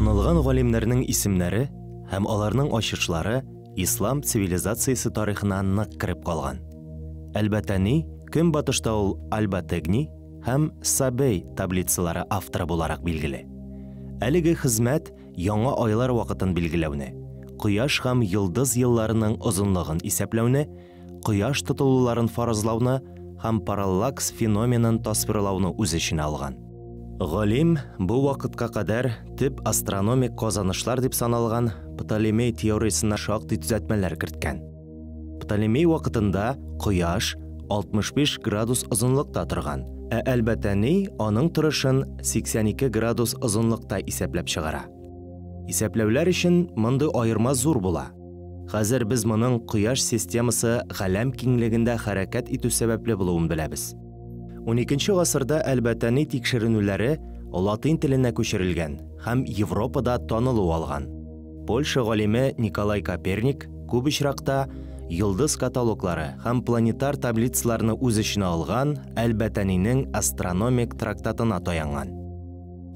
Танылган галимнәрнең исемнәре һәм аларның ачышлары ислам цивилизациясе тарихына нык кирип калган. Әлбәттәни, көнбатышта ул Аль-Батегни һәм Сабей таблицалары авторы буларак билгеле. Әлеге хезмәт яңа айлар вакытын билгеләүне, кояш һәм йылдыз елларының озынлыгын исәпләүне, кояш тотылуларын фаразлауны һәм параллакс феноменын тасвирлауны үз эченә алган. Галим бу вакытка кадәр төп астрономик казанышлар дип саналган Птолемей теориясына шактый төзәтмәләр керткән. Птолемей вакытында кояш 65 градус озынлыкта торган, Әлбәттәни аның торышын 82 градус озынлыкта исәпләп чыгара. Исәпләүләр өчен мондый аерма зур була. Хәзер без моның кояш системасы галәм киңлегендә хәрәкәт итү сәбәпле булуын беләбез. 12-нче гасырда Әлбәттәни тикшеренүләре латин теленә күчерелгән һәм Европада танылу алган. Польша галиме Николай Коперник күп очракта йылдыз каталоглары һәм планетар таблицаларны үз эченә алган Әлбәттәнинең астрономик трактатына таянган.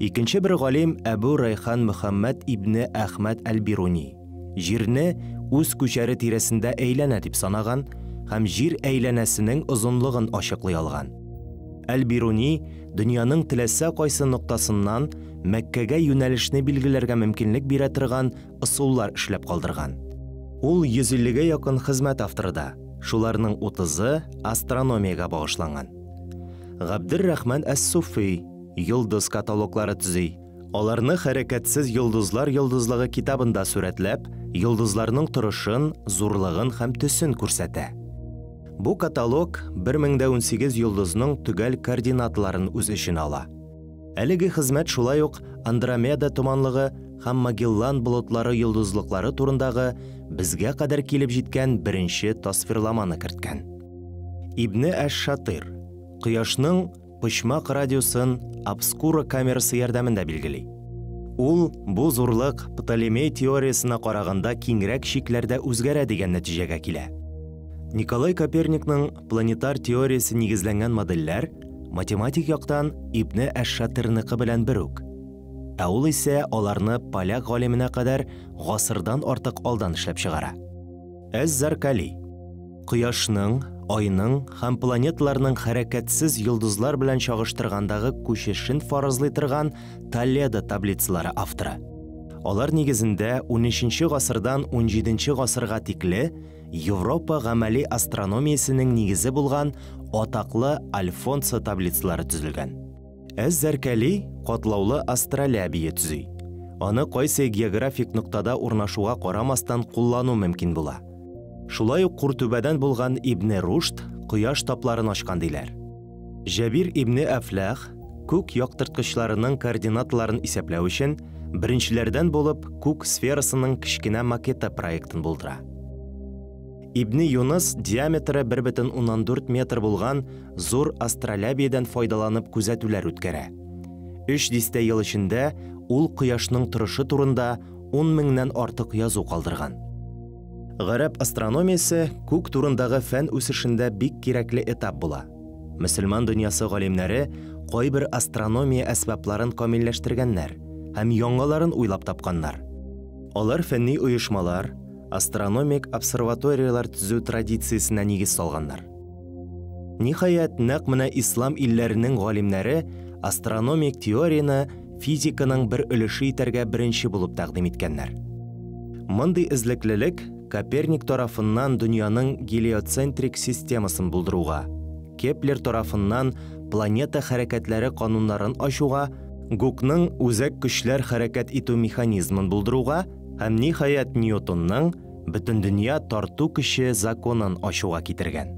Икенче бер галим Әбу Райхан Мөхәммәд ибне Әхмәд Әл-Бируни җирне үз күчәре тирәсендә әйләнә дип санаган һәм җир әйләнәсенең озынлыгын ачыклый алган. Әл-Бируни дөньяның теләсә кайсы ноктасыннан Мәккәгә юнәлешне билгеләргә мөмкинлек бирә торган ысуллар эшләп калдырган. Ул 150-гә якын хезмәт авторы да, шуларның 30-ы астрономиягә багышланган. Габдеррахман әс-Суфи йылдыз каталоглары төзи. Аларны хәрәкәтсез йылдызлар йылдызлыгы китабында сурәтләп, йылдызларның торышын, зурлыгын һәм төсен күрсәтә. Бу каталог 1018 йылдызның төгәл координатларын үз эченә ала. Әлеге хезмәт шулай ук Андромеда томанлыгы һәм Магеллан болытлары йылдызлыклары турындагы безгә кадәр килеп җиткән беренче тасвирламаны керткән. Ибне әш-Шатир кояшның почмак радиусын обскура камерасы ярдәмендә билгели. Ул бу зурлык Птолемей теориясына караганда киңрәк шикләрдә үзгәрә дигән нәтиҗәгә килә. Николай Коперникның планетар теориясе нигезләнгән модельләр математик яктан Ибне әш-Шатирныкы белән бер үк. Ә ул исә аларны поляк галименә кадәр гасырдан артык алдан эшләп чыгара. Әз-Заркали кояшның, айның һәм планеталарның хәрәкәтсез йылдызлар белән чагыштыргандагы күчешен фаразлый торган Толедо таблицалары авторы. Алар нигезендә 13-нче гасырдан 17-нче гасырга тикле Европа гамәли астрономиясенең нигезе булган атаклы Альфонсо таблицалары төзелгән. Әз-Заркали катлаулы астролябия төзи. Аны кайсы географик нуктада урнашуга карамастан куллану мөмкин була. Шулай ук Куртүбәдән булган Ибне Рушд кояш тапларын ачкан диләр. Җәбир ибне Әфлах күк яктырткычларының координатларын исәпләү өчен беренчеләрдән булып күк сферасының кичкенә макеты проектын булдыра. Ибне Юнус диаметры 1,4 метр булган зур астролябиядән файдаланып күзәтүләр үткәрә. 3 дистә ел эчендә ул кояшның торышы турында 10 меңнән артык язу калдырган. Гарәп астрономиясе күк турындагы фән үсешендә бик кирәкле этап була. Мөселман дөньясы галимнәре кайбер астрономия әсбапларын камилләштергәннәр һәм яңаларын уйлап тапканнар. Алар фәнни оешмалар, астрономик обсерваториялар төзү традициясенә нигез салганнар. Ниһаять, нәкъ менә ислам илләренең галимнәре астрономик теорияны физиканың бер өлеше итәргә беренче булып тәкъдим иткәннәр. Мондый эзлеклелек Коперник тарафыннан дөньяның гелиоцентрик системасын булдыруга, Кеплер тарафыннан планета хәрәкәтләре кануннарын ачуга, Гукның үзәк көчләр хәрәкәт итү механизмын булдыруга һәм ниһаять Ньютонның бөтен дөнья тарту көче законын ачуга китергән.